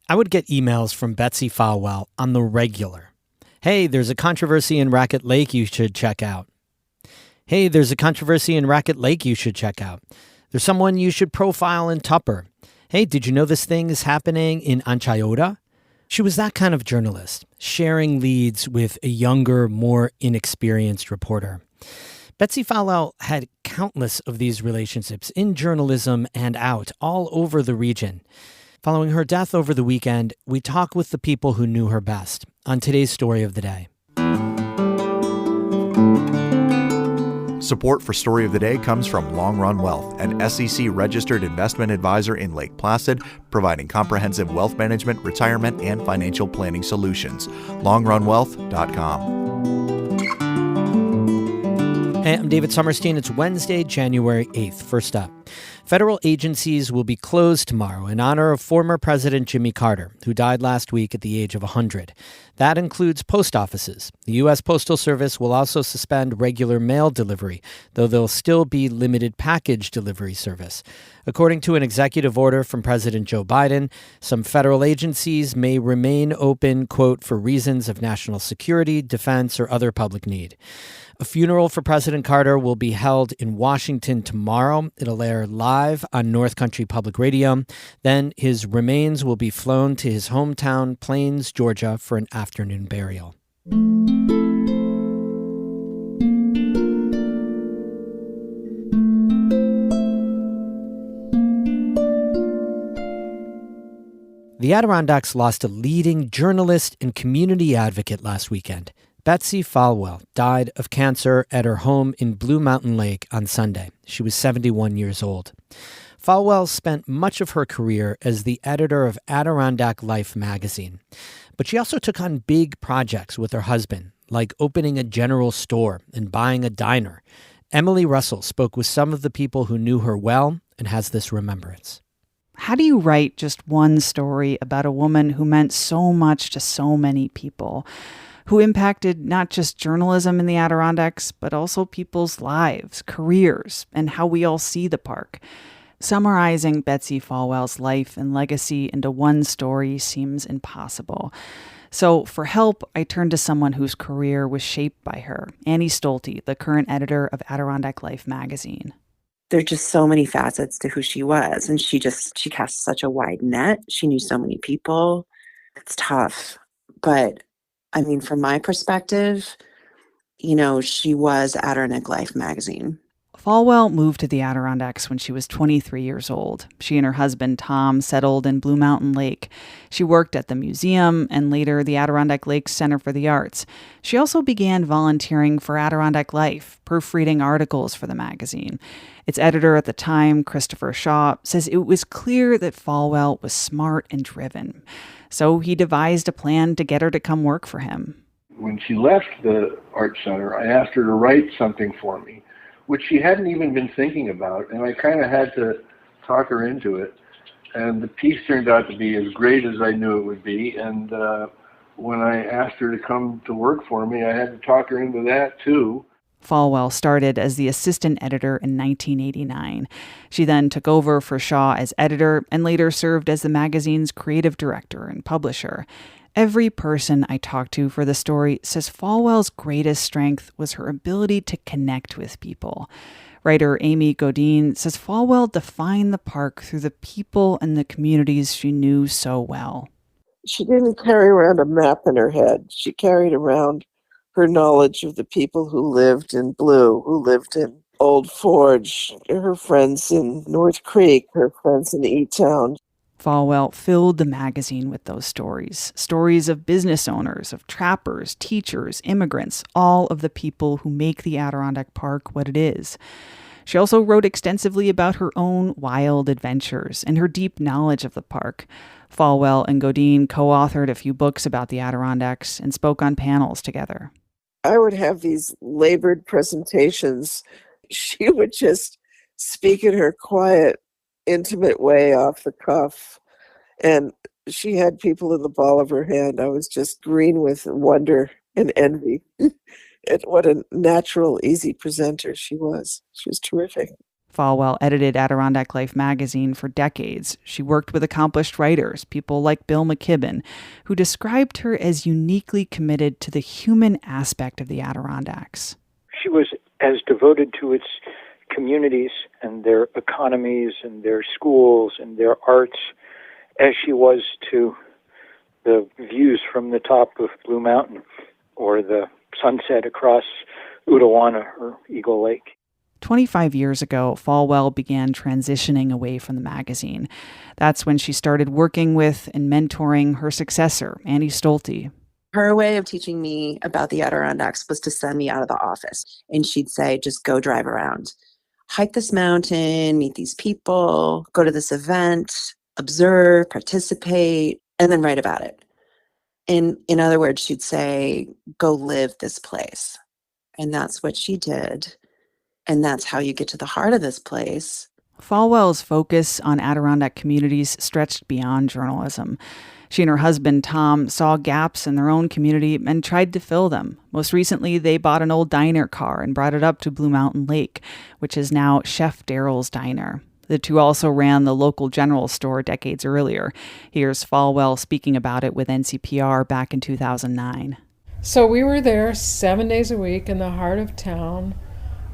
I would get emails from Betsy Folwell on the regular. Hey, there's a controversy in Racket Lake you should check out. Hey, there's a controversy in Racket Lake you should check out. There's someone you should profile in Tupper. Hey, did you know this thing is happening in Anchiota? She was that kind of journalist, sharing leads with a younger, more inexperienced reporter. Betsy Folwell had countless of these relationships in journalism and out, all over the region. Following her death over the weekend, we talk with the people who knew her best on today's Story of the Day. Support for Story of the Day comes from Long Run Wealth, an SEC-registered investment advisor in Lake Placid, providing comprehensive wealth management, retirement, and financial planning solutions. LongRunWealth.com. Hey, I'm David Sommerstein. It's Wednesday, January 8th. First up, federal agencies will be closed tomorrow in honor of former President Jimmy Carter, who died last week at the age of 100. That includes post offices. The U.S. Postal Service will also suspend regular mail delivery, though there'll still be limited package delivery service. According to an executive order from President Joe Biden, some federal agencies may remain open, quote, for reasons of national security, defense, or other public need. A funeral for President Carter will be held in Washington tomorrow. It'll air live on North Country Public Radio. Then his remains will be flown to his hometown, Plains, Georgia, for an afternoon burial. The Adirondacks lost a leading journalist and community advocate last weekend. Betsy Folwell died of cancer at her home in Blue Mountain Lake on Sunday. She was 71 years old. Folwell spent much of her career as the editor of Adirondack Life magazine. But she also took on big projects with her husband, like opening a general store and buying a diner. Emily Russell spoke with some of the people who knew her well and has this remembrance. How do you write just one story about a woman who meant so much to so many people, who impacted not just journalism in the Adirondacks, but also people's lives, careers, and how we all see the park? Summarizing Betsy Folwell's life and legacy into one story seems impossible. So for help, I turned to someone whose career was shaped by her, Annie Stolte, the current editor of Adirondack Life magazine. There are just so many facets to who she was, and she cast such a wide net. She knew so many people. It's tough, but I mean, from my perspective, she was Adirondack Life magazine. Folwell moved to the Adirondacks when she was 23 years old. She and her husband, Tom, settled in Blue Mountain Lake. She worked at the museum and later the Adirondack Lake Center for the Arts. She also began volunteering for Adirondack Life, proofreading articles for the magazine. Its editor at the time, Christopher Shaw, says it was clear that Folwell was smart and driven. So he devised a plan to get her to come work for him. When she left the Art Center, I asked her to write something for me, which she hadn't even been thinking about, and I kind of had to talk her into it. And the piece turned out to be as great as I knew it would be, and when I asked her to come to work for me, I had to talk her into that too. Folwell started as the assistant editor in 1989. She then took over for Shaw as editor and later served as the magazine's creative director and publisher. Every person I talked to for the story says Folwell's greatest strength was her ability to connect with people. Writer Amy Godine says Folwell defined the park through the people and the communities she knew so well. She didn't carry around a map in her head. She carried around her knowledge of the people who lived in Blue, who lived in Old Forge, her friends in North Creek, her friends in E-Town. Folwell filled the magazine with those stories of business owners, of trappers, teachers, immigrants, all of the people who make the Adirondack Park what it is. She also wrote extensively about her own wild adventures and her deep knowledge of the park. Folwell and Godine co-authored a few books about the Adirondacks and spoke on panels together. I would have these labored presentations. She would just speak in her quiet, intimate way off the cuff. And she had people in the ball of her hand. I was just green with wonder and envy at what a natural, easy presenter she was. She was terrific. Folwell edited Adirondack Life magazine for decades. She worked with accomplished writers, people like Bill McKibben, who described her as uniquely committed to the human aspect of the Adirondacks. She was as devoted to its communities and their economies and their schools and their arts as she was to the views from the top of Blue Mountain or the sunset across Udawana or Eagle Lake. 25 years ago, Folwell began transitioning away from the magazine. That's when she started working with and mentoring her successor, Annie Stolte. Her way of teaching me about the Adirondacks was to send me out of the office. And she'd say, just go drive around. Hike this mountain, meet these people, go to this event, observe, participate, and then write about it. In other words, she'd say, go live this place. And that's what she did. And that's how you get to the heart of this place. Folwell's focus on Adirondack communities stretched beyond journalism. She and her husband, Tom, saw gaps in their own community and tried to fill them. Most recently, they bought an old diner car and brought it up to Blue Mountain Lake, which is now Chef Daryl's Diner. The two also ran the local general store decades earlier. Here's Folwell speaking about it with NCPR back in 2009. So we were there 7 days a week in the heart of town.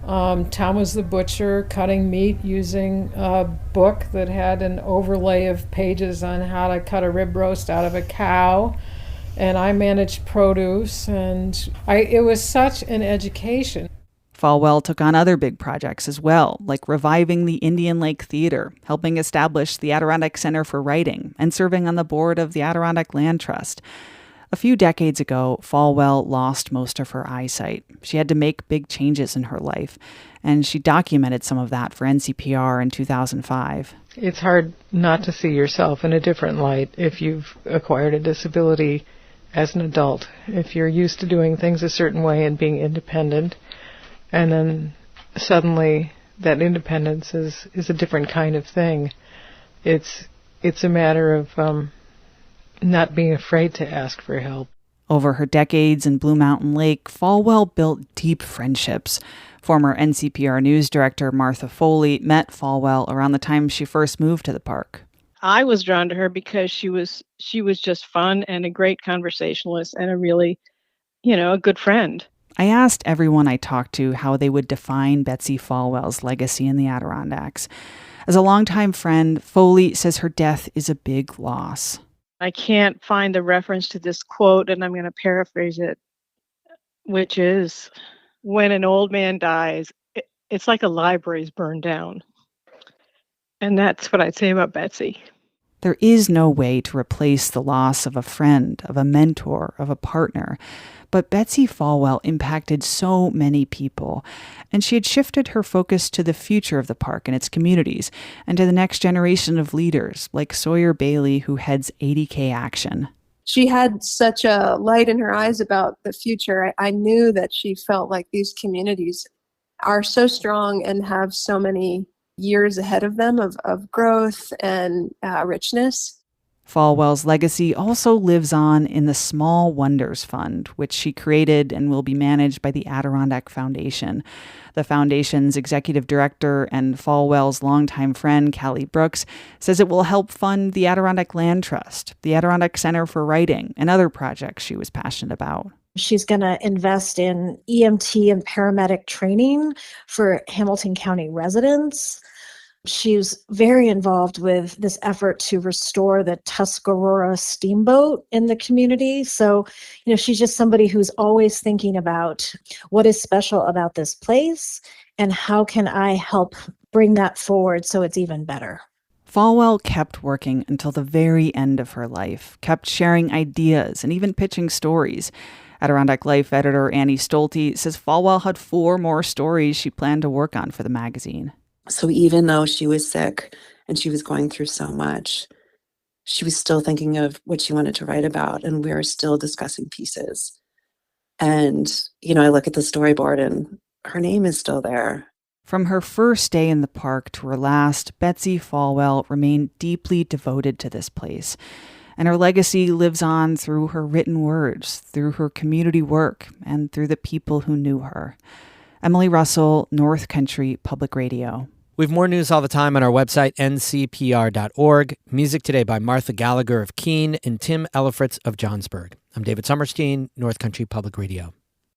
Tom was the butcher, cutting meat using a book that had an overlay of pages on how to cut a rib roast out of a cow. And I managed produce, and it was such an education. Folwell took on other big projects as well, like reviving the Indian Lake Theater, helping establish the Adirondack Center for Writing, and serving on the board of the Adirondack Land Trust. A few decades ago, Folwell lost most of her eyesight. She had to make big changes in her life, and she documented some of that for NCPR in 2005. It's hard not to see yourself in a different light if you've acquired a disability as an adult. If you're used to doing things a certain way and being independent, and then suddenly that independence is a different kind of thing. It's a matter of not being afraid to ask for help. Over her decades in Blue Mountain Lake, Folwell built deep friendships. Former NCPR news director Martha Foley met Folwell around the time she first moved to the park. I was drawn to her because she was just fun and a great conversationalist and a really, a good friend. I asked everyone I talked to how they would define Betsy Folwell's legacy in the Adirondacks. As a longtime friend, Foley says her death is a big loss. I can't find the reference to this quote, and I'm going to paraphrase it, which is, when an old man dies, it's like a library's burned down. And that's what I'd say about Betsy. There is no way to replace the loss of a friend, of a mentor, of a partner. But Betsy Folwell impacted so many people, and she had shifted her focus to the future of the park and its communities, and to the next generation of leaders, like Sawyer Bailey, who heads 80K Action. She had such a light in her eyes about the future. I knew that she felt like these communities are so strong and have so many years ahead of them of growth and richness. Folwell's legacy also lives on in the Small Wonders Fund, which she created and will be managed by the Adirondack Foundation. The foundation's executive director and Folwell's longtime friend, Callie Brooks, says it will help fund the Adirondack Land Trust, the Adirondack Center for Writing, and other projects she was passionate about. She's going to invest in EMT and paramedic training for Hamilton County residents. She's very involved with this effort to restore the Tuscarora steamboat in the community. So, she's just somebody who's always thinking about what is special about this place and how can I help bring that forward so it's even better. Folwell kept working until the very end of her life, kept sharing ideas and even pitching stories. Adirondack Life editor Annie Stolte says Folwell had 4 more stories she planned to work on for the magazine. So even though she was sick and she was going through so much, she was still thinking of what she wanted to write about, and we were still discussing pieces. And, I look at the storyboard and her name is still there. From her first day in the park to her last, Betsy Folwell remained deeply devoted to this place. And her legacy lives on through her written words, through her community work, and through the people who knew her. Emily Russell, North Country Public Radio. We have more news all the time on our website, ncpr.org. Music today by Martha Gallagher of Keene and Tim Ellifritz of Johnsburg. I'm David Summerstein, North Country Public Radio.